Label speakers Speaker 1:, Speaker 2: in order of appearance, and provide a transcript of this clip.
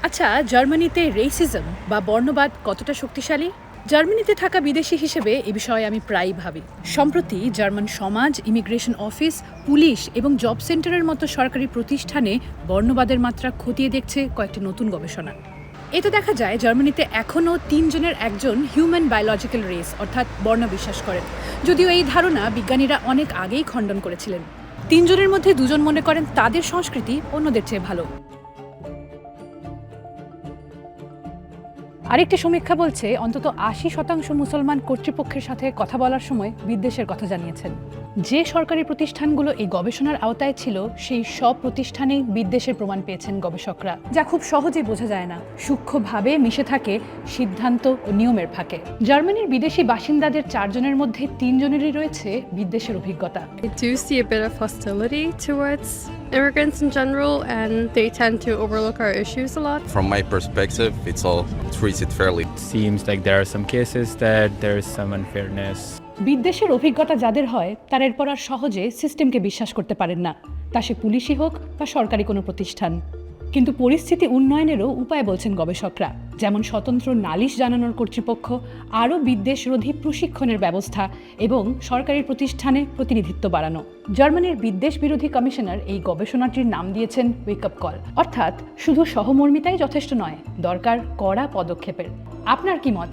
Speaker 1: আচ্ছা, জার্মানিতে রেসিজম বা বর্ণবাদ কতটা শক্তিশালী? জার্মানিতে থাকা বিদেশি হিসেবে এ বিষয়ে আমি প্রায়ই ভাবি। সম্প্রতি জার্মান সমাজ, ইমিগ্রেশন অফিস, পুলিশ এবং জব সেন্টারের মতো সরকারি প্রতিষ্ঠানে বর্ণবাদের মাত্রা খতিয়ে দেখছে কয়েকটি নতুন গবেষণা। এতে দেখা যায় জার্মানিতে এখনও ৩ জনের একজন হিউম্যান বায়োলজিক্যাল রেস অর্থাৎ বর্ণ বিশ্বাস করেন, যদিও এই ধারণা বিজ্ঞানীরা অনেক আগেই খণ্ডন করেছিলেন। ৩ জনের মধ্যে ২ জন মনে করেন তাদের সংস্কৃতি অন্যদের চেয়ে ভালো। আরেকটি সমীক্ষা বলছে অন্তত ৮০% মুসলমান কর্তৃপক্ষের সাথে কথা বলার সময় বিদ্বেষের কথা জানিয়েছেন। যে সরকারি প্রতিষ্ঠানগুলো এই গবেষণার আওতায় ছিল সেই সব প্রতিষ্ঠানেই বিদ্বেষের প্রমাণ পেয়েছেন গবেষকরা, যা খুব সহজেই বোঝা যায় না, সূক্ষ্মভাবে মিশে থাকে সিদ্ধান্ত ও নিয়মের ফাঁকে। জার্মানির বিদেশি বাসিন্দাদের ৪ জনের মধ্যে ৩ জনেরই রয়েছে বিদ্বেষের অভিজ্ঞতা।
Speaker 2: I do see a bit of hostility towards immigrants in general, and they tend to overlook our issues a lot.
Speaker 3: From my perspective, it's all treated fairly.
Speaker 4: Seems like there are some cases that there is some unfairness.
Speaker 1: বিদ্বেষের অভিজ্ঞতা যাদের হয় তারা এরপর আর সহজে সিস্টেমকে বিশ্বাস করতে পারেন না, তা সে পুলিশই হোক বা সরকারি কোনো প্রতিষ্ঠান। কিন্তু পরিস্থিতি উন্নয়নেরও উপায় বলছেন গবেষকরা, যেমন স্বতন্ত্র নালিশ জানানোর কর্তৃপক্ষ, আরও বিদ্বেষরোধী প্রশিক্ষণের ব্যবস্থা এবং সরকারি প্রতিষ্ঠানে প্রতিনিধিত্ব বাড়ানো। জার্মানির বিদ্বেষ বিরোধী কমিশনার এই গবেষণাটির নাম দিয়েছেন ওয়েক আপ কল, অর্থাৎ শুধু সহমর্মিতাই যথেষ্ট নয়, দরকার কড়া পদক্ষেপের। আপনার কি মত?